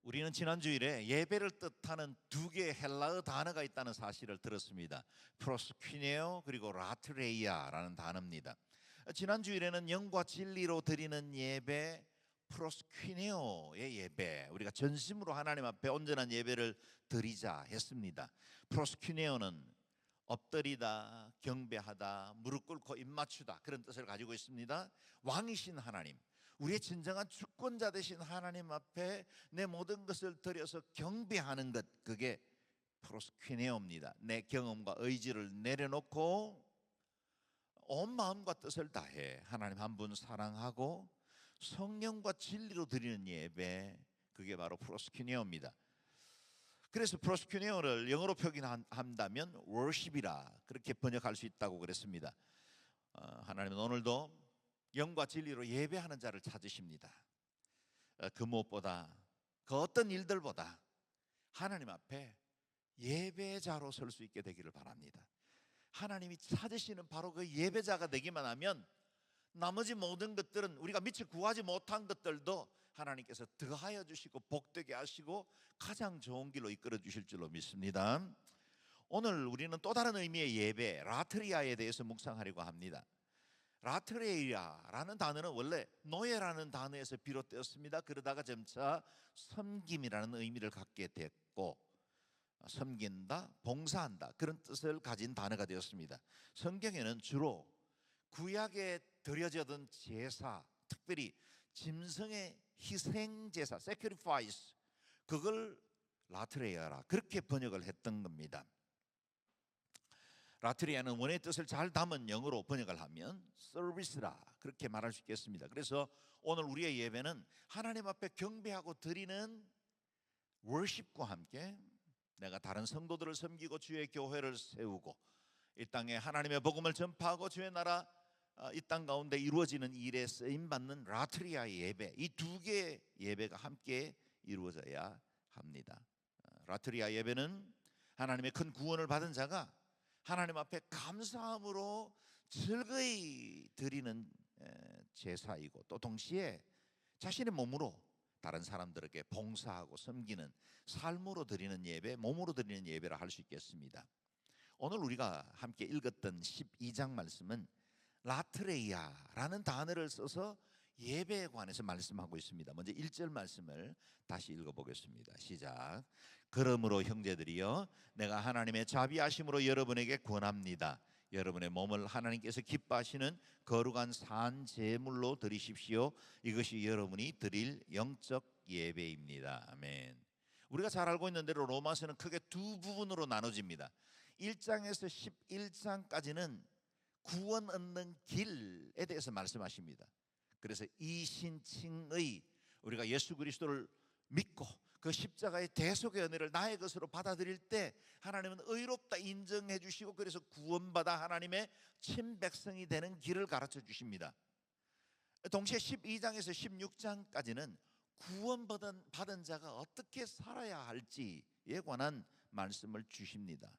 우리는 지난 주일에 예배를 뜻하는 두 개의 헬라어 단어가 있다는 사실을 들었습니다. 프로스퀴네오 그리고 라트레이아라는 단어입니다. 지난 주일에는 영과 진리로 드리는 예배, 프로스퀴네오의 예배, 우리가 전심으로 하나님 앞에 온전한 예배를 드리자 했습니다. 프로스퀴네오는 엎드리다, 경배하다, 무릎 꿇고 입 맞추다, 그런 뜻을 가지고 있습니다. 왕이신 하나님, 우리의 진정한 주권자 되신 하나님 앞에 내 모든 것을 드려서 경배하는 것, 그게 프로스퀴네오입니다. 내 경험과 의지를 내려놓고 온 마음과 뜻을 다해 하나님 한 분 사랑하고 성령과 진리로 드리는 예배, 그게 바로 프로스퀴네오입니다. 그래서 프로스퀴네오를 영어로 표기한다면 worship이라 그렇게 번역할 수 있다고 그랬습니다. 하나님은 오늘도 영과 진리로 예배하는 자를 찾으십니다. 그 무엇보다, 그 어떤 일들보다 하나님 앞에 예배자로 설 수 있게 되기를 바랍니다. 하나님이 찾으시는 바로 그 예배자가 되기만 하면 나머지 모든 것들은, 우리가 미처 구하지 못한 것들도 하나님께서 더하여 주시고 복되게 하시고 가장 좋은 길로 이끌어 주실 줄로 믿습니다. 오늘 우리는 또 다른 의미의 예배, 라트리아에 대해서 묵상하려고 합니다. 라트레이아라는 단어는 원래 노예라는 단어에서 비롯되었습니다. 그러다가 점차 섬김이라는 의미를 갖게 됐고, 섬긴다, 봉사한다, 그런 뜻을 가진 단어가 되었습니다. 성경에는 주로 구약에 드려지던 제사, 특별히 짐승의 희생 제사, sacrifice, 그걸 라트레이아라 그렇게 번역을 했던 겁니다. 라트리아는 원의 뜻을 잘 담은 영어로 번역을 하면 서비스라 그렇게 말할 수 있겠습니다. 그래서 오늘 우리의 예배는 하나님 앞에 경배하고 드리는 워십과 함께 내가 다른 성도들을 섬기고 주의 교회를 세우고 이 땅에 하나님의 복음을 전파하고 주의 나라 이 땅 가운데 이루어지는 일에 쓰임받는 라트리아의 예배, 이 두 개의 예배가 함께 이루어져야 합니다. 라트리아 예배는 하나님의 큰 구원을 받은 자가 하나님 앞에 감사함으로 즐거이 드리는 제사이고, 또 동시에 자신의 몸으로 다른 사람들에게 봉사하고 섬기는 삶으로 드리는 예배, 몸으로 드리는 예배라 할 수 있겠습니다. 오늘 우리가 함께 읽었던 12장 말씀은 라트레이아라는 단어를 써서 예배에 관해서 말씀하고 있습니다. 먼저 1절 말씀을 다시 읽어보겠습니다. 시작. 그러므로 형제들이여, 내가 하나님의 자비하심으로 여러분에게 권합니다. 여러분의 몸을 하나님께서 기뻐하시는 거룩한 산 제물로 드리십시오. 이것이 여러분이 드릴 영적 예배입니다. 아멘. 우리가 잘 알고 있는 대로 로마서는 크게 두 부분으로 나눠집니다. 1장에서 11장까지는 구원 얻는 길에 대해서 말씀하십니다. 그래서 이신칭의, 우리가 예수 그리스도를 믿고 그 십자가의 대속의 은혜를 나의 것으로 받아들일 때 하나님은 의롭다 인정해 주시고, 그래서 구원받아 하나님의 친백성이 되는 길을 가르쳐 주십니다. 동시에 12장에서 16장까지는 구원받은 자가 어떻게 살아야 할지에 관한 말씀을 주십니다.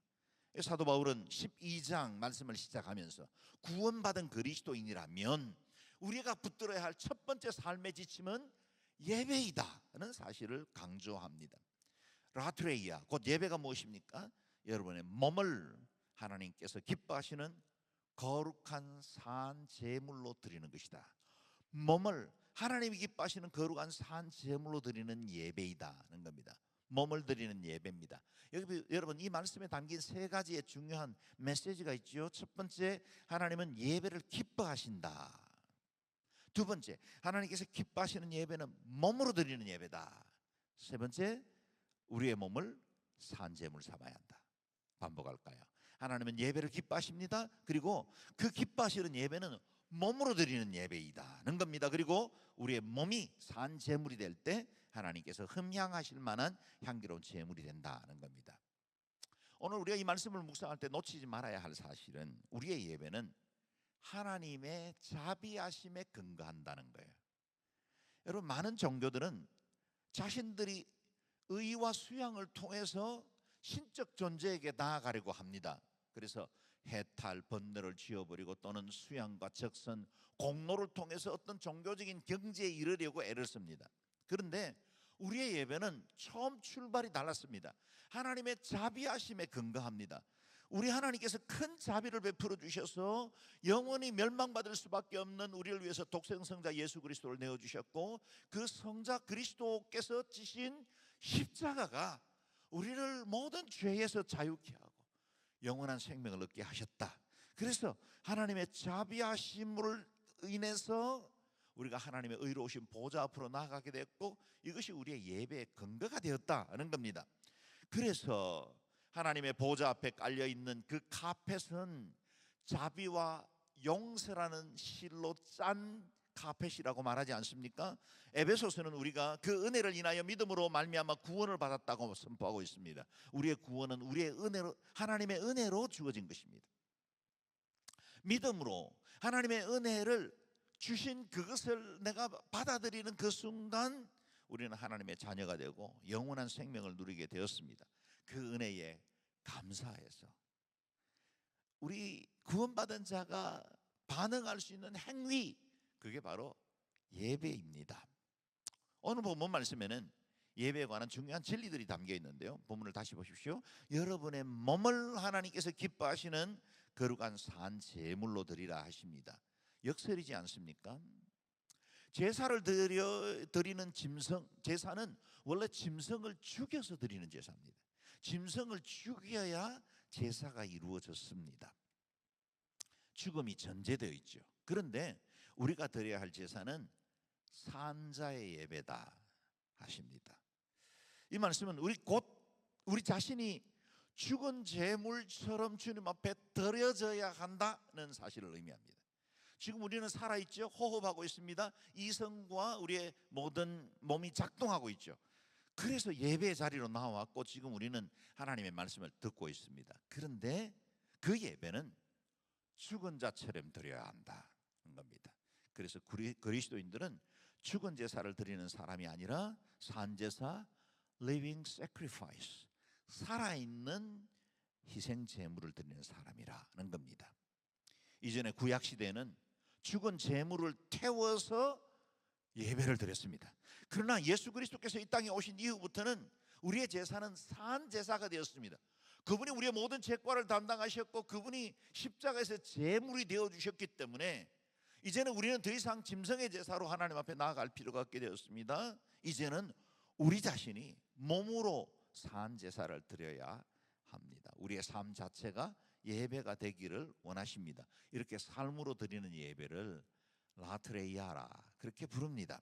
사도 바울은 12장 말씀을 시작하면서 구원받은 그리스도인이라면 우리가 붙들어야 할 첫 번째 삶의 지침은 예배이다는 사실을 강조합니다. 라트레이아, 곧 예배가 무엇입니까? 여러분의 몸을 하나님께서 기뻐하시는 거룩한 산 제물로 드리는 것이다. 몸을 하나님이 기뻐하시는 거룩한 산 제물로 드리는 예배이다는 겁니다. 몸을 드리는 예배입니다. 여러분, 이 말씀에 담긴 세 가지의 중요한 메시지가 있죠. 첫 번째, 하나님은 예배를 기뻐하신다. 두 번째, 하나님께서 기뻐하시는 예배는 몸으로 드리는 예배다. 세 번째, 우리의 몸을 산제물 삼아야 한다. 반복할까요? 하나님은 예배를 기뻐하십니다. 그리고 그 기뻐하시는 예배는 몸으로 드리는 예배이다는 겁니다. 그리고 우리의 몸이 산제물이 될 때 하나님께서 흠향하실 만한 향기로운 제물이 된다는 겁니다. 오늘 우리가 이 말씀을 묵상할 때 놓치지 말아야 할 사실은, 우리의 예배는 하나님의 자비하심에 근거한다는 거예요. 여러분, 많은 종교들은 자신들이 의와 수양을 통해서 신적 존재에게 나아가려고 합니다. 그래서 해탈, 번뇌를 지워버리고 또는 수양과 적선, 공로를 통해서 어떤 종교적인 경지에 이르려고 애를 씁니다. 그런데 우리의 예배는 처음 출발이 달랐습니다. 하나님의 자비하심에 근거합니다. 우리 하나님께서 큰 자비를 베풀어 주셔서 영원히 멸망받을 수밖에 없는 우리를 위해서 독생성자 예수 그리스도를 내어주셨고, 그 성자 그리스도께서 지신 십자가가 우리를 모든 죄에서 자유케 하고 영원한 생명을 얻게 하셨다. 그래서 하나님의 자비하심을 인해서 우리가 하나님의 의로우신 보좌 앞으로 나아가게 됐고, 이것이 우리의 예배의 근거가 되었다는 겁니다. 그래서 하나님의 보좌 앞에 깔려있는 그 카펫은 자비와 용서라는 실로 짠 카펫이라고 말하지 않습니까? 에베소서는 우리가 그 은혜를 인하여 믿음으로 말미암아 구원을 받았다고 선포하고 있습니다. 우리의 구원은 우리의 은혜로, 하나님의 은혜로 주어진 것입니다. 믿음으로 하나님의 은혜를 주신 그것을 내가 받아들이는 그 순간 우리는 하나님의 자녀가 되고 영원한 생명을 누리게 되었습니다. 그 은혜에 감사해서 우리 구원받은 자가 반응할 수 있는 행위, 그게 바로 예배입니다. 오늘 본문 말씀에는 예배에 관한 중요한 진리들이 담겨 있는데요, 본문을 다시 보십시오. 여러분의 몸을 하나님께서 기뻐하시는 거룩한 산 제물로 드리라 하십니다. 역설이지 않습니까? 제사를 드리는 제사는 원래 짐승을 죽여서 드리는 제사입니다. 짐승을 죽여야 제사가 이루어졌습니다. 죽음이 전제되어 있죠. 그런데 우리가 드려야 할 제사는 산자의 예배다 하십니다. 이 말씀은 우리 자신이 죽은 제물처럼 주님 앞에 드려져야 한다는 사실을 의미합니다. 지금 우리는 살아있죠. 호흡하고 있습니다. 이성과 우리의 모든 몸이 작동하고 있죠. 그래서 예배의 자리로 나왔고 지금 우리는 하나님의 말씀을 듣고 있습니다. 그런데 그 예배는 죽은 자처럼 드려야 한다는 겁니다. 그래서 그리스도인들은 죽은 제사를 드리는 사람이 아니라 산제사, living sacrifice, 살아있는 희생 제물을 드리는 사람이라는 겁니다. 이전에 구약 시대에는 죽은 제물을 태워서 예배를 드렸습니다. 그러나 예수 그리스도께서 이 땅에 오신 이후부터는 우리의 제사는 산 제사가 되었습니다. 그분이 우리의 모든 죄과를 담당하셨고 그분이 십자가에서 제물이 되어 주셨기 때문에 이제는 우리는 더 이상 짐승의 제사로 하나님 앞에 나아갈 필요가 없게 되었습니다. 이제는 우리 자신이 몸으로 산 제사를 드려야 합니다. 우리의 삶 자체가 예배가 되기를 원하십니다. 이렇게 삶으로 드리는 예배를 라트레이아라 그렇게 부릅니다.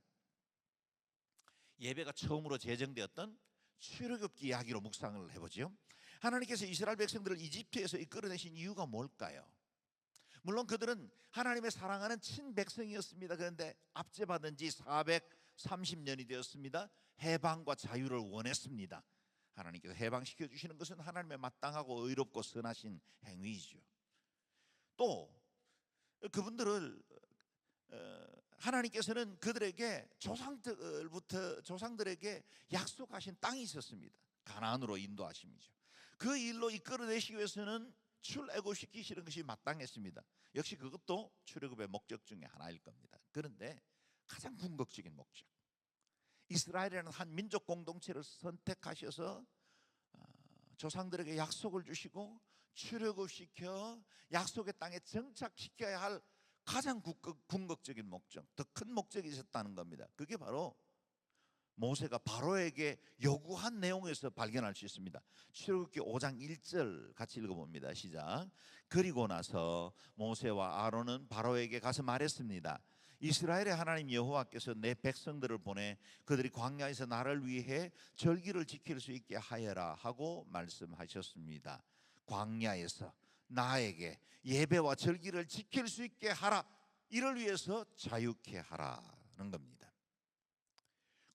예배가 처음으로 제정되었던 출애굽기 이야기로 묵상을 해보죠. 하나님께서 이스라엘 백성들을 이집트에서 이끌어내신 이유가 뭘까요? 물론 그들은 하나님의 사랑하는 친백성이었습니다. 그런데 압제받은 지 430년이 되었습니다. 해방과 자유를 원했습니다. 하나님께서 해방시켜 주시는 것은 하나님의 마땅하고 의롭고 선하신 행위이죠. 또 그분들을 하나님께서는 그들에게 조상들에게 약속하신 땅이 있었습니다. 가나안으로 인도하심이죠. 그 일로 이끌어내시기 위해서는 출애굽시키시는 것이 마땅했습니다. 역시 그것도 출애굽의 목적 중에 하나일 겁니다. 그런데 가장 궁극적인 목적, 이스라엘이라는 한 민족 공동체를 선택하셔서 조상들에게 약속을 주시고 출애굽시켜 약속의 땅에 정착시켜야 할 가장 궁극적인 목적, 더 큰 목적이 있었다는 겁니다. 그게 바로 모세가 바로에게 요구한 내용에서 발견할 수 있습니다. 출애굽기 5장 1절 같이 읽어봅니다. 시작. 그리고 나서 모세와 아론은 바로에게 가서 말했습니다. 이스라엘의 하나님 여호와께서 내 백성들을 보내 그들이 광야에서 나를 위해 절기를 지킬 수 있게 하여라 하고 말씀하셨습니다. 광야에서 나에게 예배와 절기를 지킬 수 있게 하라, 이를 위해서 자유케 하라는 겁니다.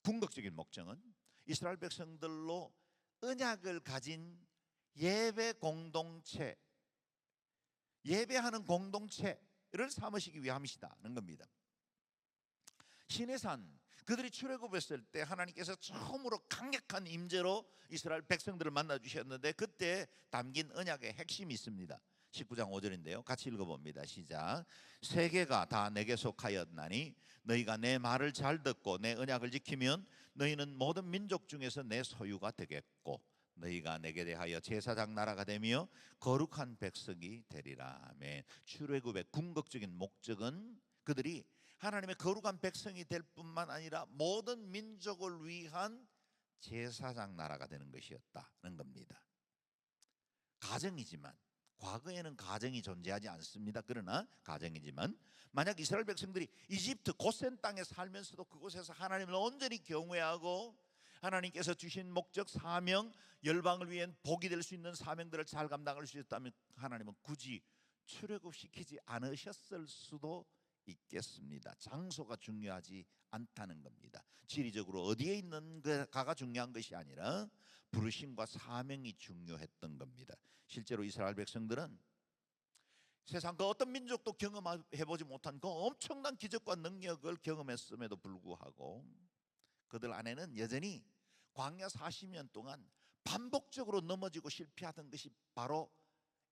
궁극적인 목적은 이스라엘 백성들로 언약을 가진 예배 공동체, 예배하는 공동체를 삼으시기 위함이시다는 겁니다. 시내산, 그들이 출애굽했을 때 하나님께서 처음으로 강력한 임재로 이스라엘 백성들을 만나 주셨는데 그때 담긴 언약의 핵심이 있습니다. 19장 5절인데요. 같이 읽어봅니다. 시작. 세계가 다 내게 속하였나니 너희가 내 말을 잘 듣고 내 언약을 지키면 너희는 모든 민족 중에서 내 소유가 되겠고 너희가 내게 대하여 제사장 나라가 되며 거룩한 백성이 되리라. 아멘. 출애굽의 궁극적인 목적은 그들이 하나님의 거룩한 백성이 될 뿐만 아니라 모든 민족을 위한 제사장 나라가 되는 것이었다는 겁니다. 가정이지만, 과거에는 가정이 존재하지 않습니다. 그러나 가정이지만 만약 이스라엘 백성들이 이집트 고센 땅에 살면서도 그곳에서 하나님을 온전히 경외하고 하나님께서 주신 목적, 사명, 열방을 위한 복이 될 수 있는 사명들을 잘 감당할 수 있었다면 하나님은 굳이 출애굽시키지 않으셨을 수도 있겠습니다. 장소가 중요하지 않다는 겁니다. 지리적으로 어디에 있는가가 중요한 것이 아니라 부르심과 사명이 중요했던 겁니다. 실제로 이스라엘 백성들은 세상 그 어떤 민족도 경험해보지 못한 그 엄청난 기적과 능력을 경험했음에도 불구하고 그들 안에는 여전히 광야 40년 동안 반복적으로 넘어지고 실패하던 것이 바로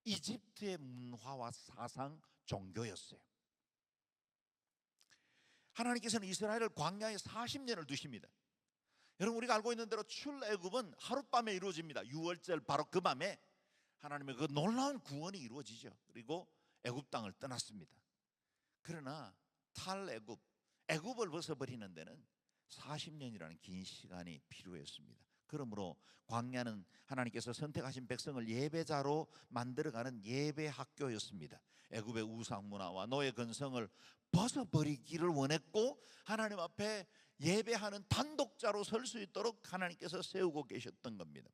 이집트의 문화와 사상, 종교였어요. 하나님께서는 이스라엘을 광야에 40년을 두십니다. 여러분, 우리가 알고 있는 대로 출애굽은 하룻밤에 이루어집니다. 유월절 바로 그 밤에 하나님의 그 놀라운 구원이 이루어지죠. 그리고 애굽 땅을 떠났습니다. 그러나 탈애굽, 애굽을 벗어버리는 데는 40년이라는 긴 시간이 필요했습니다. 그러므로 광야는 하나님께서 선택하신 백성을 예배자로 만들어가는 예배 학교였습니다. 애굽의 우상 문화와 노예 근성을 벗어버리기를 원했고 하나님 앞에 예배하는 단독자로 설 수 있도록 하나님께서 세우고 계셨던 겁니다.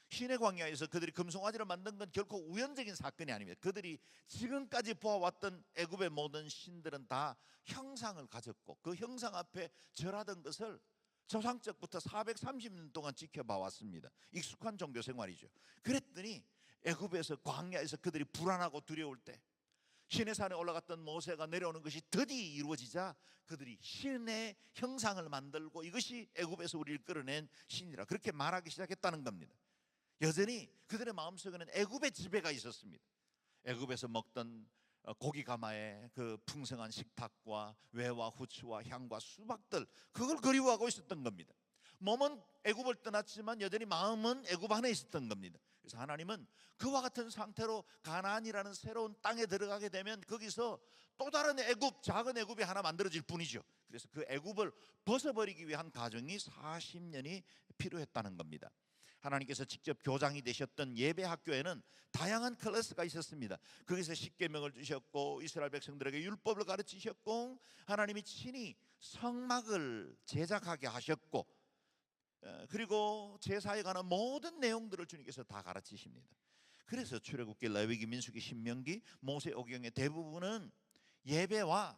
시내 광야에서 그들이 금송아지를 만든 건 결코 우연적인 사건이 아닙니다. 그들이 지금까지 보아왔던 애굽의 모든 신들은 다 형상을 가졌고 그 형상 앞에 절하던 것을 조상적부터 430년 동안 지켜봐 왔습니다. 익숙한 종교 생활이죠. 그랬더니 애굽에서 광야에서 그들이 불안하고 두려울 때 시내산에 올라갔던 모세가 내려오는 것이 드디어 이루어지자 그들이 신의 형상을 만들고 이것이 애굽에서 우리를 끌어낸 신이라 그렇게 말하기 시작했다는 겁니다. 여전히 그들의 마음속에는 애굽의 지배가 있었습니다. 애굽에서 먹던 고기 가마의 그 풍성한 식탁과 외와 후추와 향과 수박들, 그걸 그리워하고 있었던 겁니다. 몸은 애굽을 떠났지만 여전히 마음은 애굽 안에 있었던 겁니다. 그래서 하나님은 그와 같은 상태로 가나안이라는 새로운 땅에 들어가게 되면 거기서 또 다른 애굽, 작은 애굽이 하나 만들어질 뿐이죠. 그래서 그 애굽을 벗어버리기 위한 과정이 40년이 필요했다는 겁니다. 하나님께서 직접 교장이 되셨던 예배 학교에는 다양한 클래스가 있었습니다. 거기서 십계명을 주셨고 이스라엘 백성들에게 율법을 가르치셨고 하나님이 친히 성막을 제작하게 하셨고 그리고 제사에 관한 모든 내용들을 주님께서 다 가르치십니다. 그래서 출애굽기, 레위기, 민수기, 신명기, 모세오경의 대부분은 예배와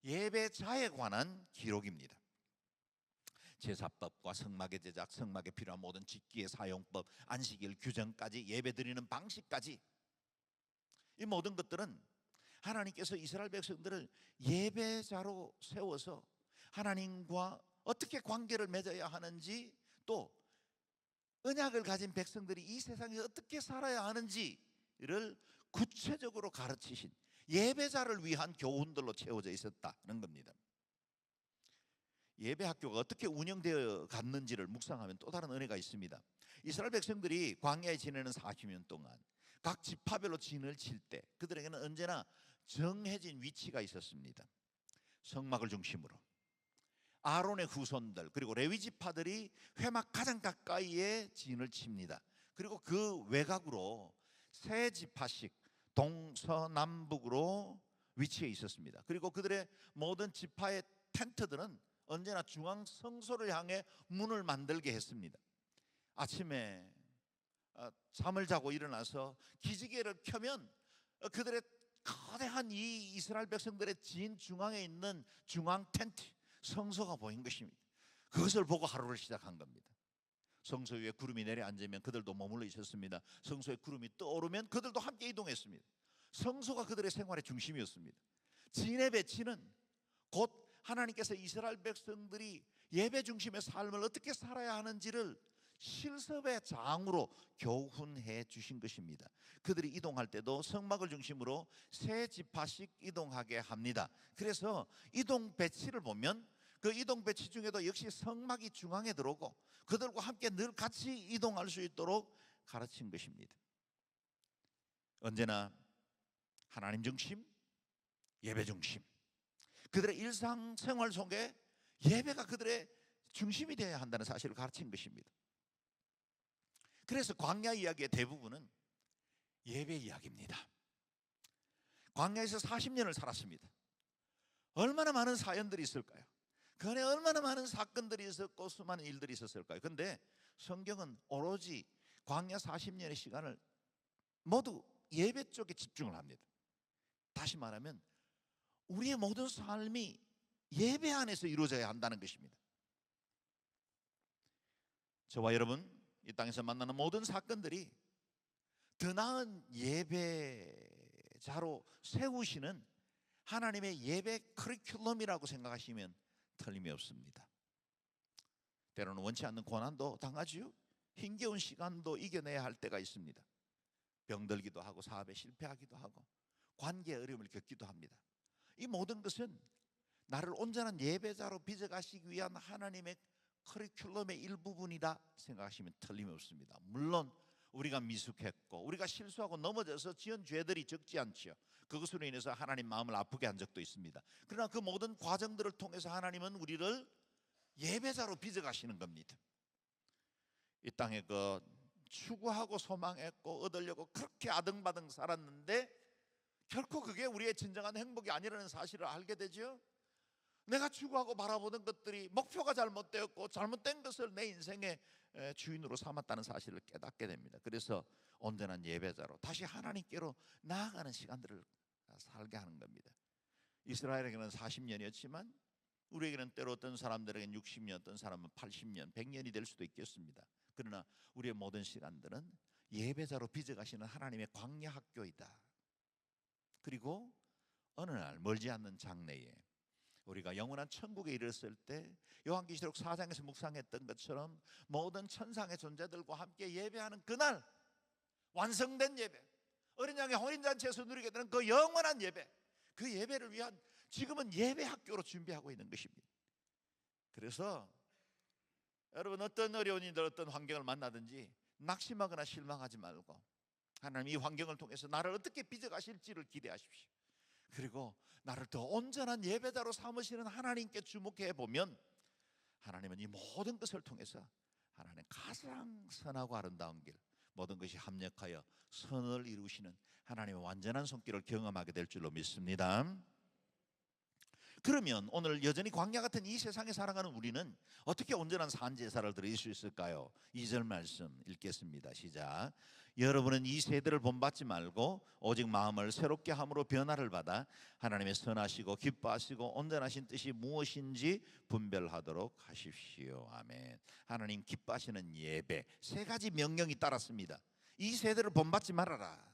예배자에 관한 기록입니다. 제사법과 성막의 제작, 성막에 필요한 모든 직기의 사용법, 안식일 규정까지 예배드리는 방식까지 이 모든 것들은 하나님께서 이스라엘 백성들을 예배자로 세워서 하나님과 어떻게 관계를 맺어야 하는지 또 언약을 가진 백성들이 이 세상에 어떻게 살아야 하는지를 구체적으로 가르치신 예배자를 위한 교훈들로 채워져 있었다는 겁니다. 예배 학교가 어떻게 운영되어 갔는지를 묵상하면 또 다른 은혜가 있습니다. 이스라엘 백성들이 광야에 지내는 40년 동안 각 지파별로 진을 칠 때 그들에게는 언제나 정해진 위치가 있었습니다. 성막을 중심으로 아론의 후손들 그리고 레위 지파들이 회막 가장 가까이에 진을 칩니다. 그리고 그 외곽으로 세 지파씩 동서남북으로 위치해 있었습니다. 그리고 그들의 모든 지파의 텐트들은 언제나 중앙 성소를 향해 문을 만들게 했습니다. 아침에 잠을 자고 일어나서 기지개를 켜면 그들의 거대한 이 이스라엘 백성들의 진 중앙에 있는 중앙 텐트 성소가 보인 것입니다. 그것을 보고 하루를 시작한 겁니다. 성소 위에 구름이 내려앉으면 그들도 머물러 있었습니다. 성소에 구름이 떠오르면 그들도 함께 이동했습니다. 성소가 그들의 생활의 중심이었습니다. 진의 배치는 곧 하나님께서 이스라엘 백성들이 예배 중심의 삶을 어떻게 살아야 하는지를 실습의 장으로 교훈해 주신 것입니다. 그들이 이동할 때도 성막을 중심으로 세 지파씩 이동하게 합니다. 그래서 이동 배치를 보면 그 이동 배치 중에도 역시 성막이 중앙에 들어오고 그들과 함께 늘 같이 이동할 수 있도록 가르친 것입니다. 언제나 하나님 중심, 예배 중심. 그들의 일상생활 속에 예배가 그들의 중심이 되어야 한다는 사실을 가르친 것입니다. 그래서 광야 이야기의 대부분은 예배 이야기입니다. 광야에서 40년을 살았습니다. 얼마나 많은 사연들이 있을까요? 그 안에 얼마나 많은 사건들이 있었고 수많은 일들이 있었을까요? 그런데 성경은 오로지 광야 40년의 시간을 모두 예배 쪽에 집중을 합니다. 다시 말하면 우리의 모든 삶이 예배 안에서 이루어져야 한다는 것입니다. 저와 여러분, 이 땅에서 만나는 모든 사건들이 더 나은 예배자로 세우시는 하나님의 예배 커리큘럼이라고 생각하시면 틀림이 없습니다. 때로는 원치 않는 고난도 당하지요. 힘겨운 시간도 이겨내야 할 때가 있습니다. 병들기도 하고 사업에 실패하기도 하고 관계에 어려움을 겪기도 합니다. 이 모든 것은 나를 온전한 예배자로 빚어가시기 위한 하나님의 커리큘럼의 일부분이다 생각하시면 틀림없습니다. 물론 우리가 미숙했고 우리가 실수하고 넘어져서 지은 죄들이 적지 않지요. 그것으로 인해서 하나님 마음을 아프게 한 적도 있습니다. 그러나 그 모든 과정들을 통해서 하나님은 우리를 예배자로 빚어가시는 겁니다. 이 땅에 추구하고 소망했고 얻으려고 그렇게 아등바등 살았는데 결코 그게 우리의 진정한 행복이 아니라는 사실을 알게 되죠. 내가 추구하고 바라보던 것들이 목표가 잘못되었고 잘못된 것을 내 인생의 주인으로 삼았다는 사실을 깨닫게 됩니다. 그래서 온전한 예배자로 다시 하나님께로 나아가는 시간들을 살게 하는 겁니다. 이스라엘에게는 40년이었지만 우리에게는 때로 어떤 사람들에게는 60년, 어떤 사람은 80년, 100년이 될 수도 있겠습니다. 그러나 우리의 모든 시간들은 예배자로 빚어가시는 하나님의 광야 학교이다. 그리고 어느 날 멀지 않는 장래에 우리가 영원한 천국에 이르렀을 때 요한계시록 4장에서 묵상했던 것처럼 모든 천상의 존재들과 함께 예배하는 그날 완성된 예배, 어린 양의 혼인잔치에서 누리게 되는 그 영원한 예배, 그 예배를 위한 지금은 예배 학교로 준비하고 있는 것입니다. 그래서 여러분 어떤 어려운 일들 어떤 환경을 만나든지 낙심하거나 실망하지 말고 하나님 이 환경을 통해서 나를 어떻게 빚어가실지를 기대하십시오. 그리고 나를 더 온전한 예배자로 삼으시는 하나님께 주목해 보면 하나님은 이 모든 것을 통해서 하나님 가장 선하고 아름다운 길, 모든 것이 합력하여 선을 이루시는 하나님의 완전한 손길을 경험하게 될 줄로 믿습니다. 그러면 오늘 여전히 광야 같은 이 세상에 살아가는 우리는 어떻게 온전한 산제사를 드릴 수 있을까요? 2절 말씀 읽겠습니다. 시작. 여러분은 이 세대를 본받지 말고 오직 마음을 새롭게 함으로 변화를 받아 하나님의 선하시고 기뻐하시고 온전하신 뜻이 무엇인지 분별하도록 하십시오. 아멘. 하나님 기뻐하시는 예배 세 가지 명령이 따랐습니다. 이 세대를 본받지 말아라.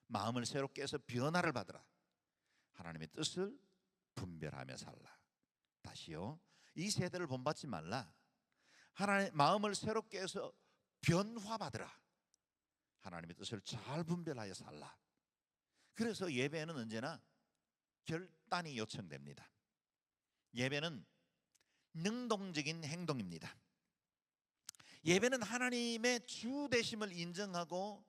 마음을 새롭게 해서 변화를 받으라. 하나님의 뜻을 분별하며 살라. 다시요. 이 세대를 본받지 말라. 하나님 마음을 새롭게 해서 변화받으라. 하나님의 뜻을 잘 분별하여 살라. 그래서 예배는 언제나 결단이 요청됩니다. 예배는 능동적인 행동입니다. 예배는 하나님의 주 되심을 인정하고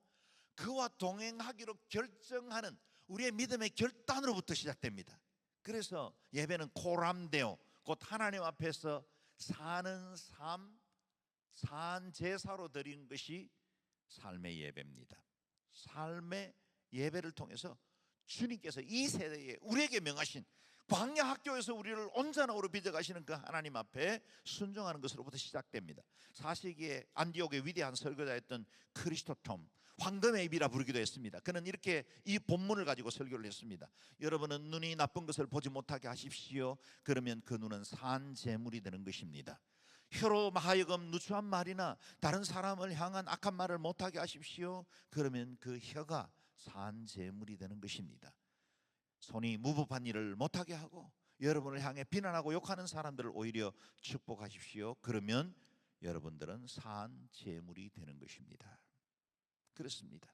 그와 동행하기로 결정하는 우리의 믿음의 결단으로부터 시작됩니다. 그래서 예배는 코람데오, 곧 하나님 앞에서 사는 삶, 산 제사로 드리는 것이 삶의 예배입니다. 삶의 예배를 통해서 주님께서 이 세대에 우리에게 명하신 광야 학교에서 우리를 온전함으로 빚어가시는 그 하나님 앞에 순종하는 것으로부터 시작됩니다. 4세기에 안디옥의 위대한 설교자였던 크리스토톰, 황금의 입이라 부르기도 했습니다. 그는 이렇게 이 본문을 가지고 설교를 했습니다. 여러분은 눈이 나쁜 것을 보지 못하게 하십시오. 그러면 그 눈은 산 제물이 되는 것입니다. 혀로 하여금 누추한 말이나 다른 사람을 향한 악한 말을 못하게 하십시오. 그러면 그 혀가 산 제물이 되는 것입니다. 손이 무법한 일을 못하게 하고 여러분을 향해 비난하고 욕하는 사람들을 오히려 축복하십시오. 그러면 여러분들은 산 제물이 되는 것입니다. 그렇습니다.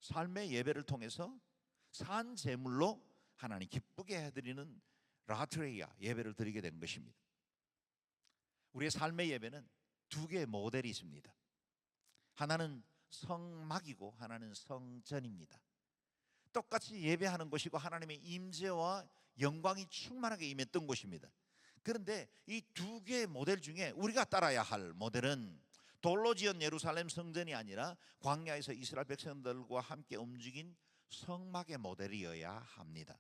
삶의 예배를 통해서 산 제물로 하나님 기쁘게 해드리는 라트레이아 예배를 드리게 된 것입니다. 우리의 삶의 예배는 두 개의 모델이 있습니다. 하나는 성막이고 하나는 성전입니다. 똑같이 예배하는 곳이고 하나님의 임재와 영광이 충만하게 임했던 곳입니다. 그런데 이 두 개의 모델 중에 우리가 따라야 할 모델은 돌로 지은 예루살렘 성전이 아니라 광야에서 이스라엘 백성들과 함께 움직인 성막의 모델이어야 합니다.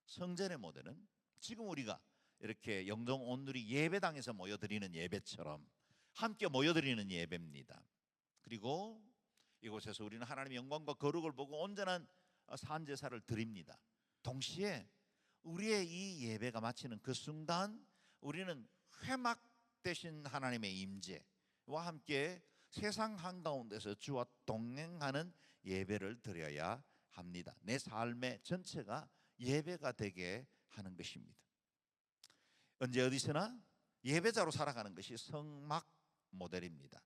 성전의 모델은 지금 우리가 이렇게 영동 온누리 예배당에서 모여드리는 예배처럼 함께 모여드리는 예배입니다. 그리고 이곳에서 우리는 하나님의 영광과 거룩을 보고 온전한 산제사를 드립니다. 동시에 우리의 이 예배가 마치는 그 순간 우리는 회막 되신 하나님의 임재와 함께 세상 한가운데서 주와 동행하는 예배를 드려야 합니다. 내 삶의 전체가 예배가 되게 하는 것입니다. 언제 어디서나 예배자로 살아가는 것이 성막 모델입니다.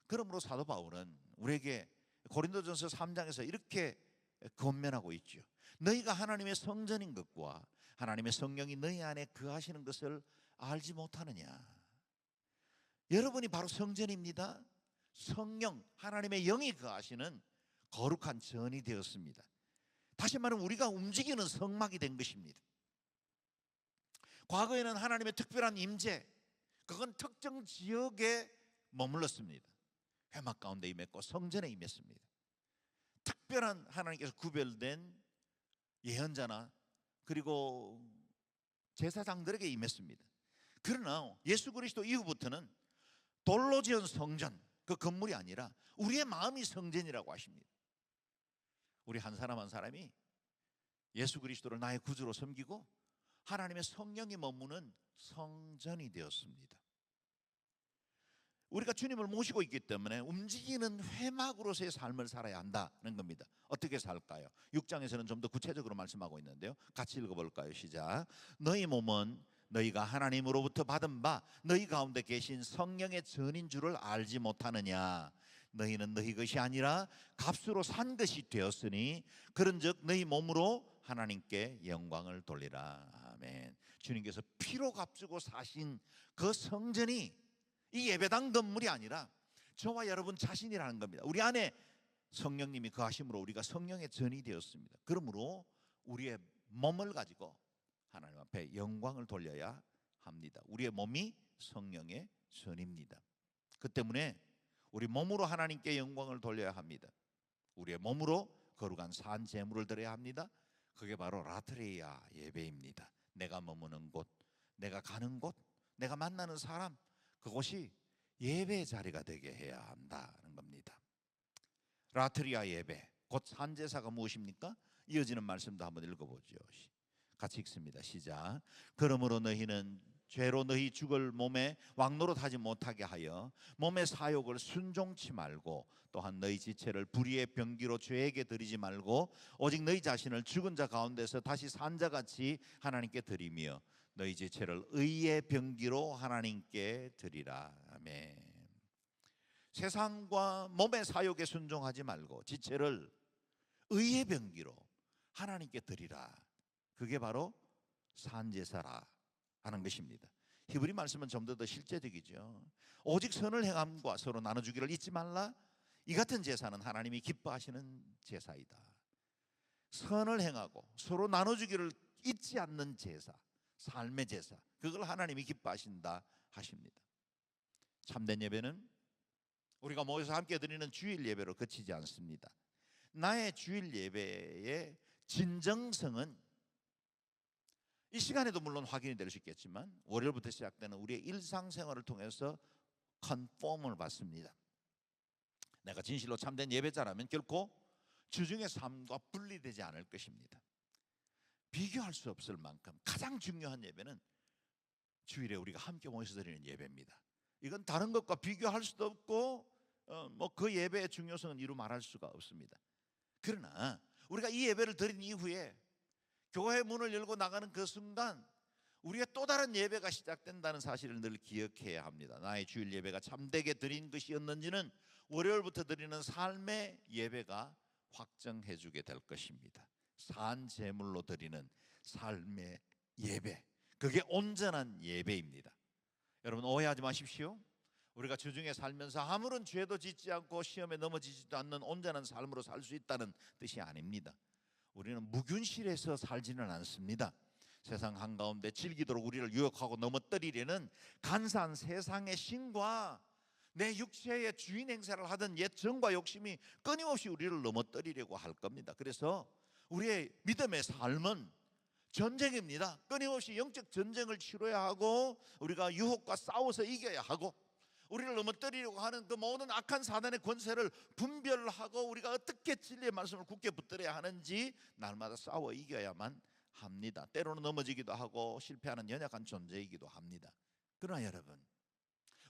그러므로 사도 바울은 우리에게 고린도전서 3장에서 이렇게 권면하고 있죠. 너희가 하나님의 성전인 것과 하나님의 성령이 너희 안에 거하시는 것을 알지 못하느냐. 여러분이 바로 성전입니다. 성령, 하나님의 영이 거하시는 거룩한 전이 되었습니다. 다시 말하면 우리가 움직이는 성막이 된 것입니다. 과거에는 하나님의 특별한 임재, 그건 특정 지역에 머물렀습니다. 회막 가운데 임했고 성전에 임했습니다. 특별한 하나님께서 구별된 예언자나 그리고 제사장들에게 임했습니다. 그러나 예수 그리스도 이후부터는 돌로 지은 성전, 그 건물이 아니라 우리의 마음이 성전이라고 하십니다. 우리 한 사람 한 사람이 예수 그리스도를 나의 구주로 섬기고 하나님의 성령이 머무는 성전이 되었습니다. 우리가 주님을 모시고 있기 때문에 움직이는 회막으로서의 삶을 살아야 한다는 겁니다. 어떻게 살까요? 6장에서는 좀 더 구체적으로 말씀하고 있는데요. 같이 읽어볼까요? 시작. 너희 몸은 너희가 하나님으로부터 받은 바 너희 가운데 계신 성령의 전인 줄을 알지 못하느냐. 너희는 너희 것이 아니라 값으로 산 것이 되었으니 그런즉 너희 몸으로 하나님께 영광을 돌리라. 아멘. 주님께서 피로 값주고 사신 그 성전이 이 예배당 건물이 아니라 저와 여러분 자신이라는 겁니다. 우리 안에 성령님이 거하심으로 우리가 성령의 전이 되었습니다. 그러므로 우리의 몸을 가지고 하나님 앞에 영광을 돌려야 합니다. 우리의 몸이 성령의 전입니다. 그 때문에 우리 몸으로 하나님께 영광을 돌려야 합니다. 우리의 몸으로 거룩한 산 제물을 드려야 합니다. 그게 바로 라트레이아 예배입니다. 내가 머무는 곳, 내가 가는 곳, 내가 만나는 사람, 그곳이 예배의 자리가 되게 해야 한다는 겁니다. 라트리아 예배, 곧 산제사가 무엇입니까? 이어지는 말씀도 한번 읽어보죠. 같이 읽습니다. 시작. 그러므로 너희는 죄로 너희 죽을 몸에 왕노릇하지 못하게 하여 몸의 사욕을 순종치 말고 또한 너희 지체를 불의의 병기로 죄에게 드리지 말고 오직 너희 자신을 죽은 자 가운데서 다시 산 자같이 하나님께 드리며 너희 지체를 의의 병기로 하나님께 드리라. 아멘. 세상과 몸의 사욕에 순종하지 말고 지체를 의의 병기로 하나님께 드리라. 그게 바로 산제사라 하는 것입니다. 히브리 말씀은 좀 더 실제적이죠. 오직 선을 행함과 서로 나눠주기를 잊지 말라. 이 같은 제사는 하나님이 기뻐하시는 제사이다. 선을 행하고 서로 나눠주기를 잊지 않는 제사, 삶의 제사, 그걸 하나님이 기뻐하신다 하십니다. 참된 예배는 우리가 모여서 함께 드리는 주일 예배로 그치지 않습니다. 나의 주일 예배의 진정성은 이 시간에도 물론 확인이 될 수 있겠지만 월요일부터 시작되는 우리의 일상생활을 통해서 컨폼을 받습니다. 내가 진실로 참된 예배자라면 결코 주중의 삶과 분리되지 않을 것입니다. 비교할 수 없을 만큼 가장 중요한 예배는 주일에 우리가 함께 모여서 드리는 예배입니다. 이건 다른 것과 비교할 수도 없고 그 예배의 중요성은 이루 말할 수가 없습니다. 그러나 우리가 이 예배를 드린 이후에 교회 문을 열고 나가는 그 순간 우리의 또 다른 예배가 시작된다는 사실을 늘 기억해야 합니다. 나의 주일 예배가 참되게 드린 것이었는지는 월요일부터 드리는 삶의 예배가 확정해 주게 될 것입니다. 산 제물로 드리는 삶의 예배, 그게 온전한 예배입니다. 여러분 오해하지 마십시오. 우리가 주중에 살면서 아무런 죄도 짓지 않고 시험에 넘어지지도 않는 온전한 삶으로 살 수 있다는 뜻이 아닙니다. 우리는 무균실에서 살지는 않습니다. 세상 한가운데 즐기도록 우리를 유혹하고 넘어뜨리려는 간사한 세상의 신과 내 육체의 주인 행세를 하던 옛 정과 욕심이 끊임없이 우리를 넘어뜨리려고 할 겁니다. 그래서 우리의 믿음의 삶은 전쟁입니다. 끊임없이 영적 전쟁을 치러야 하고 우리가 유혹과 싸워서 이겨야 하고 우리를 넘어뜨리려고 하는 그 모든 악한 사단의 권세를 분별하고 우리가 어떻게 진리의 말씀을 굳게 붙들어야 하는지 날마다 싸워 이겨야만 합니다. 때로는 넘어지기도 하고 실패하는 연약한 존재이기도 합니다. 그러나 여러분,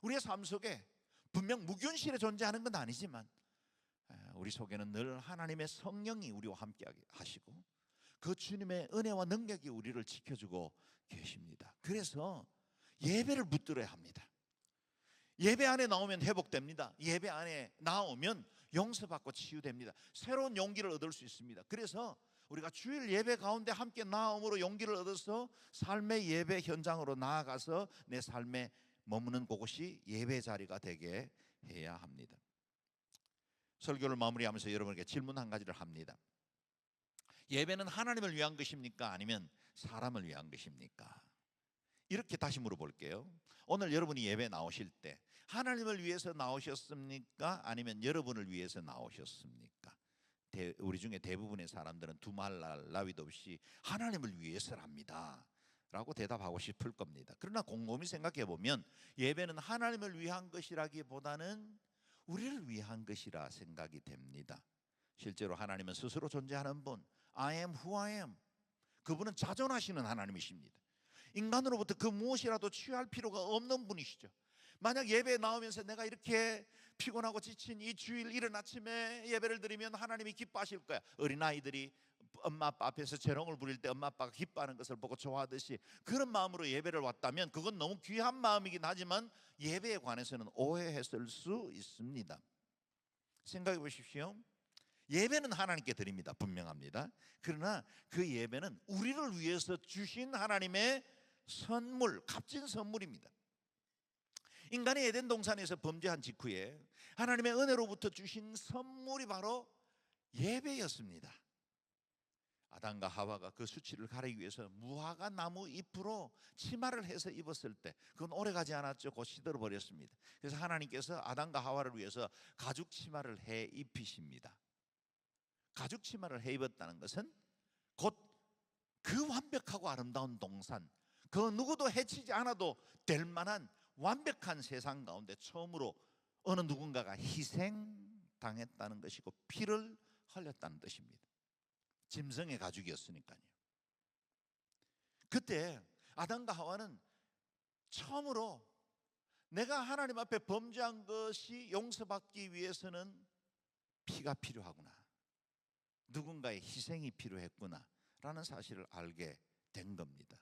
우리의 삶 속에 분명 무균실에 존재하는 건 아니지만 우리 속에는 늘 하나님의 성령이 우리와 함께 하시고 그 주님의 은혜와 능력이 우리를 지켜주고 계십니다. 그래서 예배를 붙들어야 합니다. 예배 안에 나오면 회복됩니다. 예배 안에 나오면 용서받고 치유됩니다. 새로운 용기를 얻을 수 있습니다. 그래서 우리가 주일 예배 가운데 함께 나옴으로 용기를 얻어서 삶의 예배 현장으로 나아가서 내 삶에 머무는 그곳이 예배 자리가 되게 해야 합니다. 설교를 마무리하면서 여러분에게 질문 한 가지를 합니다. 예배는 하나님을 위한 것입니까? 아니면 사람을 위한 것입니까? 이렇게 다시 물어볼게요. 오늘 여러분이 예배 나오실 때 하나님을 위해서 나오셨습니까? 아니면 여러분을 위해서 나오셨습니까? 우리 중에 대부분의 사람들은 두말할 나위도 없이 하나님을 위해서랍니다 라고 대답하고 싶을 겁니다. 그러나 곰곰이 생각해 보면 예배는 하나님을 위한 것이라기보다는 우리를 위한 것이라 생각이 됩니다. 실제로 하나님은 스스로 존재하는 분, I am who I am, 그분은 자존하시는 하나님이십니다. 인간으로부터 그 무엇이라도 취할 필요가 없는 분이시죠. 만약 예배에 나오면서 내가 이렇게 피곤하고 지친 이 주일 이른 아침에 예배를 드리면 하나님이 기뻐하실 거야. 어린아이들이 엄마 아빠 앞에서 재롱을 부릴 때 엄마 아빠가 기뻐하는 것을 보고 좋아하듯이 그런 마음으로 예배를 왔다면 그건 너무 귀한 마음이긴 하지만 예배에 관해서는 오해했을 수 있습니다. 생각해 보십시오. 예배는 하나님께 드립니다. 분명합니다. 그러나 그 예배는 우리를 위해서 주신 하나님의 선물, 값진 선물입니다. 인간이 에덴 동산에서 범죄한 직후에 하나님의 은혜로부터 주신 선물이 바로 예배였습니다. 아담과 하와가 그 수치를 가리기 위해서 무화과 나무 잎으로 치마를 해서 입었을 때 그건 오래가지 않았죠. 곧 시들어버렸습니다. 그래서 하나님께서 아담과 하와를 위해서 가죽 치마를 해 입히십니다. 가죽 치마를 해 입었다는 것은 곧 그 완벽하고 아름다운 동산, 그 누구도 해치지 않아도 될 만한 완벽한 세상 가운데 처음으로 어느 누군가가 희생당했다는 것이고 피를 흘렸다는 뜻입니다. 짐승의 가죽이었으니까요. 그때 아담과 하와는 처음으로 내가 하나님 앞에 범죄한 것이 용서받기 위해서는 피가 필요하구나, 누군가의 희생이 필요했구나 라는 사실을 알게 된 겁니다.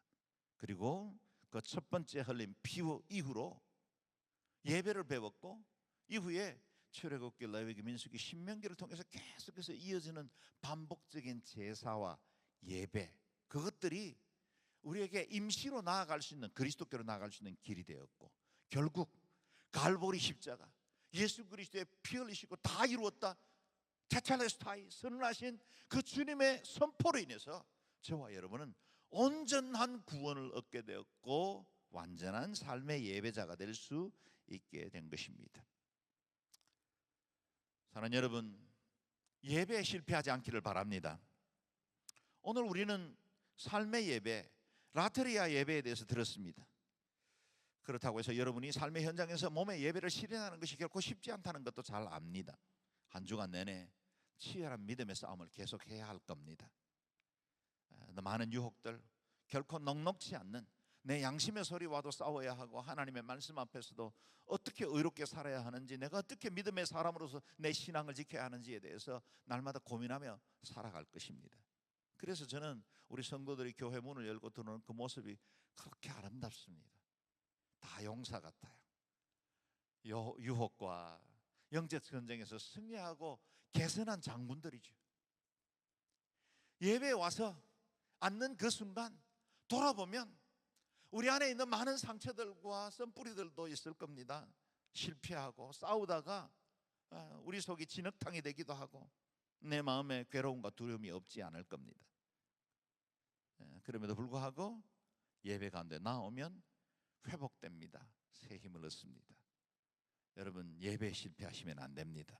그리고 그 첫 번째 흘린 피 이후로 예배를 배웠고 이후에 출애굽기, 레위기, 민수기, 신명기를 통해서 계속해서 이어지는 반복적인 제사와 예배, 그것들이 우리에게 임시로 나아갈 수 있는, 그리스도께로 나아갈 수 있는 길이 되었고 결국 갈보리 십자가, 예수 그리스도의 피 흘리시고 다 이루었다, 테텔레스타이, 선언하신 그 주님의 선포로 인해서 저와 여러분은 온전한 구원을 얻게 되었고 완전한 삶의 예배자가 될 수 있게 된 것입니다. 사랑하는 여러분, 예배에 실패하지 않기를 바랍니다. 오늘 우리는 삶의 예배, 라트리아 예배에 대해서 들었습니다. 그렇다고 해서 여러분이 삶의 현장에서 몸의 예배를 실현하는 것이 결코 쉽지 않다는 것도 잘 압니다. 한 주간 내내 치열한 믿음의 싸움을 계속해야 할 겁니다. 많은 유혹들, 결코 넉넉지 않는 내 양심의 소리와도 싸워야 하고 하나님의 말씀 앞에서도 어떻게 의롭게 살아야 하는지, 내가 어떻게 믿음의 사람으로서 내 신앙을 지켜야 하는지에 대해서 날마다 고민하며 살아갈 것입니다. 그래서 저는 우리 성도들이 교회 문을 열고 들어오는 그 모습이 그렇게 아름답습니다. 다 용사 같아요. 유혹과 영적 전쟁에서 승리하고 개선한 장군들이죠. 예배에 와서 앉는 그 순간 돌아보면 우리 안에 있는 많은 상처들과 썬뿌리들도 있을 겁니다. 실패하고 싸우다가 우리 속이 진흙탕이 되기도 하고 내 마음에 괴로움과 두려움이 없지 않을 겁니다. 그럼에도 불구하고 예배 가운데 나오면 회복됩니다. 새 힘을 얻습니다. 여러분, 예배에 실패하시면 안 됩니다.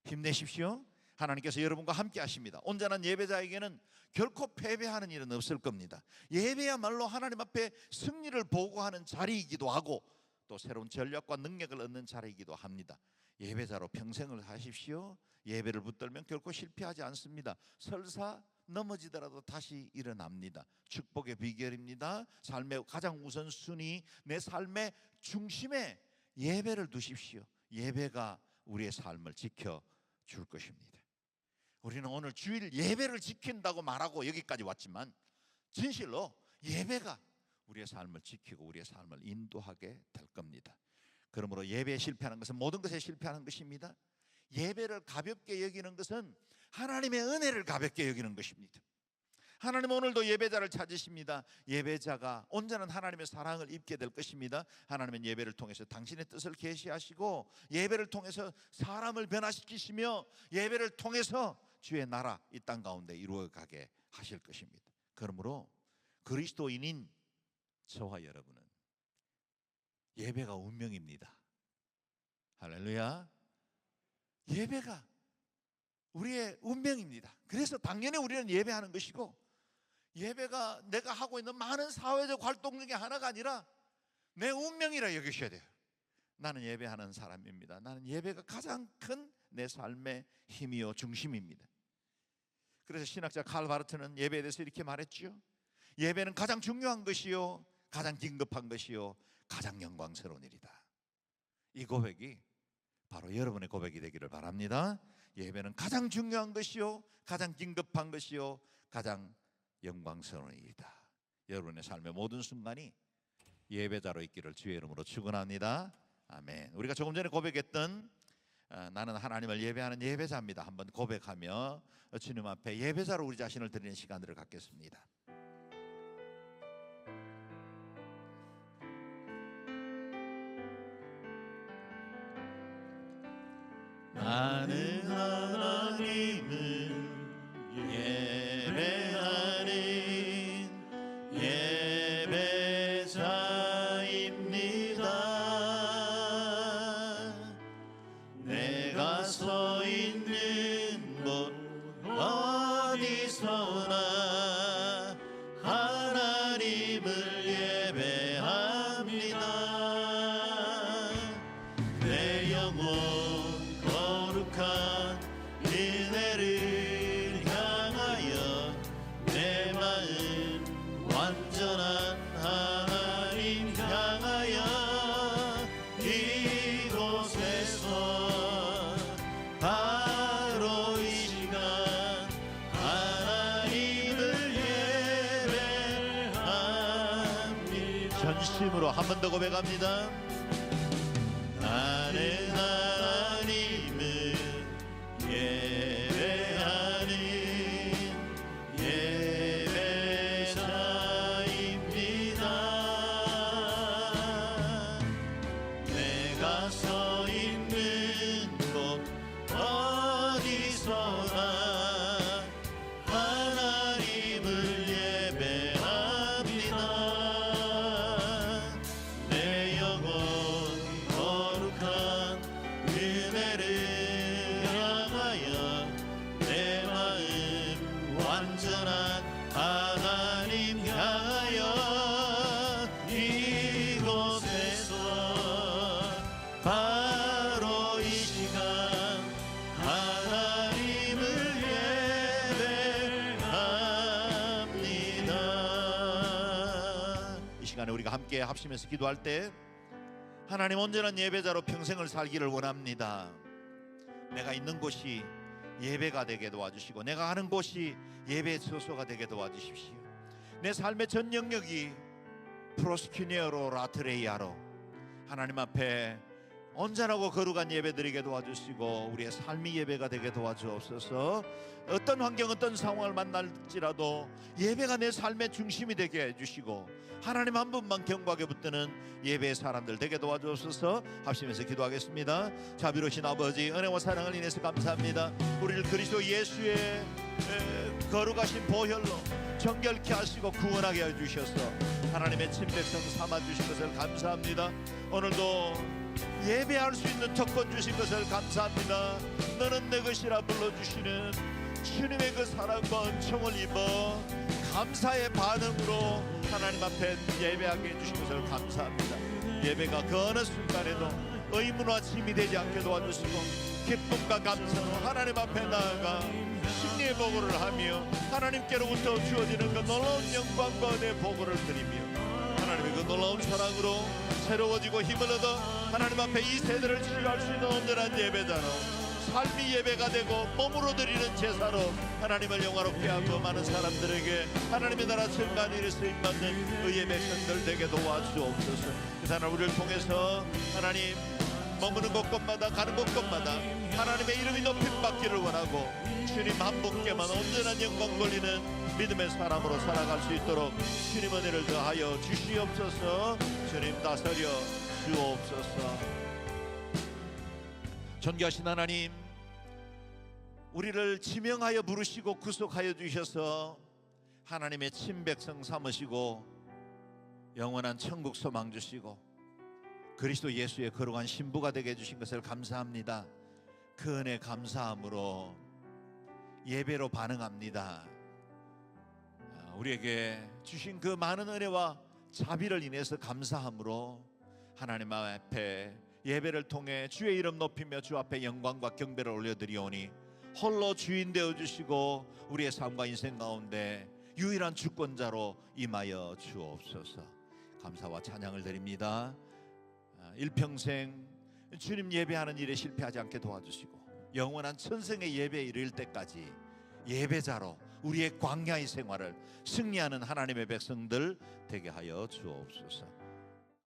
힘내십시오. 하나님께서 여러분과 함께 하십니다. 온전한 예배자에게는 결코 패배하는 일은 없을 겁니다. 예배야말로 하나님 앞에 승리를 보고하는 자리이기도 하고 또 새로운 전략과 능력을 얻는 자리이기도 합니다. 예배자로 평생을 하십시오. 예배를 붙들면 결코 실패하지 않습니다. 설사 넘어지더라도 다시 일어납니다. 축복의 비결입니다. 삶의 가장 우선순위, 내 삶의 중심에 예배를 두십시오. 예배가 우리의 삶을 지켜줄 것입니다. 우리는 오늘 주일 예배를 지킨다고 말하고 여기까지 왔지만 진실로 예배가 우리의 삶을 지키고 우리의 삶을 인도하게 될 겁니다. 그러므로 예배에 실패하는 것은 모든 것에 실패하는 것입니다. 예배를 가볍게 여기는 것은 하나님의 은혜를 가볍게 여기는 것입니다. 하나님은 오늘도 예배자를 찾으십니다. 예배자가 온전한 하나님의 사랑을 입게 될 것입니다. 하나님은 예배를 통해서 당신의 뜻을 계시하시고 예배를 통해서 사람을 변화시키시며 예배를 통해서 주의 나라 이 땅 가운데 이루어가게 하실 것입니다. 그러므로 그리스도인인 저와 여러분은 예배가 운명입니다. 할렐루야. 예배가 우리의 운명입니다. 그래서 당연히 우리는 예배하는 것이고, 예배가 내가 하고 있는 많은 사회적 활동 중에 하나가 아니라 내 운명이라 여기셔야 돼요. 나는 예배하는 사람입니다. 나는 예배가 가장 큰 내 삶의 힘이요 중심입니다. 그래서 신학자 칼 바르트는 예배에 대해서 이렇게 말했죠. 예배는 가장 중요한 것이요, 가장 긴급한 것이요, 가장 영광스러운 일이다. 이 고백이 바로 여러분의 고백이 되기를 바랍니다. 예배는 가장 중요한 것이요, 가장 긴급한 것이요, 가장 영광스러운 일이다. 여러분의 삶의 모든 순간이 예배자로 있기를 주의 이름으로 축원합니다. 아멘. 우리가 조금 전에 고백했던 나는 하나님을 예배하는 예배자입니다. 한번 고백하며 주님 앞에 예배자로 우리 자신을 드리는 시간들을 갖겠습니다. 나는 하나님을 예배하는 예배자입니다. 내가 서 있는 곳 어디서나 하나님을 예배합니다. 내 영혼 거룩한 은혜를 향하여 내 마음 완전한 하나님 향하여 이곳에서 바로 이 시간 하나님을 예배합니다. 전심으로 한 번 더 고백합니다. 나는 하나님을 예배하는 예배자입니다. 내가 서 있는 곳 어디서나 하나님을 예배합니다. 내 영혼 거룩한 은혜를 향하여 내 마음 완전한 하나님 향하여 이곳에서 바로 이 시간 하나님을 예배합니다. 이 시간에 우리가 함께 합심해서 기도할 때 하나님, 온전한 예배자로 평생을 살기를 원합니다. 내가 있는 곳이 예배가 되게 도와주시고 내가 하는 곳이 예배의 처소가 되게 도와주십시오. 내 삶의 전 영역이 프로스키니어로 라트레이아로 하나님 앞에 온전하고 거룩한 예배 드리게 도와주시고 우리의 삶이 예배가 되게 도와주옵소서. 어떤 환경 어떤 상황을 만날지라도 예배가 내 삶의 중심이 되게 해주시고 하나님 한 분만 경고하게 붙드는 예배의 사람들 되게 도와주옵소서. 합심해서 기도하겠습니다. 자비로우신 아버지, 은혜와 사랑을 인해서 감사합니다. 우리를 그리스도 예수의 거룩하신 보혈로 정결케 하시고 구원하게 해주셔서 하나님의 친백성 삼아주신 것을 감사합니다. 오늘도 예배할 수 있는 특권 주신 것을 감사합니다. 너는 내 것이라 불러주시는 주님의 그 사랑과 은총을 입어 감사의 반응으로 하나님 앞에 예배하게 해주신 것을 감사합니다. 예배가 그 어느 순간에도 의문과 짐이 되지 않게 도와주시고 기쁨과 감사로 하나님 앞에 나아가 승리의 보고를 하며 하나님께로부터 주어지는 그 놀라운 영광과 은혜의 보고를 드리며 하나님의 그 놀라운 사랑으로 새로워지고 힘을 얻어 하나님 앞에 이 세대를 치유할 수 있는 온전한 예배자로 삶이 예배가 되고 몸으로 드리는 제사로 하나님을 영화롭게 하고 많은 사람들에게 하나님의 나라 증거한 일에 쓰임받는 의의 백성들 되게 도와주옵소서. 그 사람 우리를 통해서 하나님 머무는 곳곳마다 가는 곳곳마다 하나님의 이름이 높임받기를 원하고 주님 한 분께만 온전한 영광 돌리는 믿음의 사람으로 살아갈 수 있도록 주님 은혜를 더하여 주시옵소서. 주님 다스려 주옵소서. 존귀하신 하나님, 우리를 지명하여 부르시고 구속하여 주셔서 하나님의 친백성 삼으시고 영원한 천국 소망 주시고 그리스도 예수의 거룩한 신부가 되게 해주신 것을 감사합니다. 그 은혜 감사함으로 예배로 반응합니다. 우리에게 주신 그 많은 은혜와 자비를 인해서 감사함으로 하나님 앞에 예배를 통해 주의 이름 높이며 주 앞에 영광과 경배를 올려드리오니 홀로 주인 되어주시고 우리의 삶과 인생 가운데 유일한 주권자로 임하여 주옵소서. 감사와 찬양을 드립니다. 일평생 주님 예배하는 일에 실패하지 않게 도와주시고 영원한 천생의 예배에 이를 때까지 예배자로 우리의 광야의 생활을 승리하는 하나님의 백성들 되게 하여 주옵소서.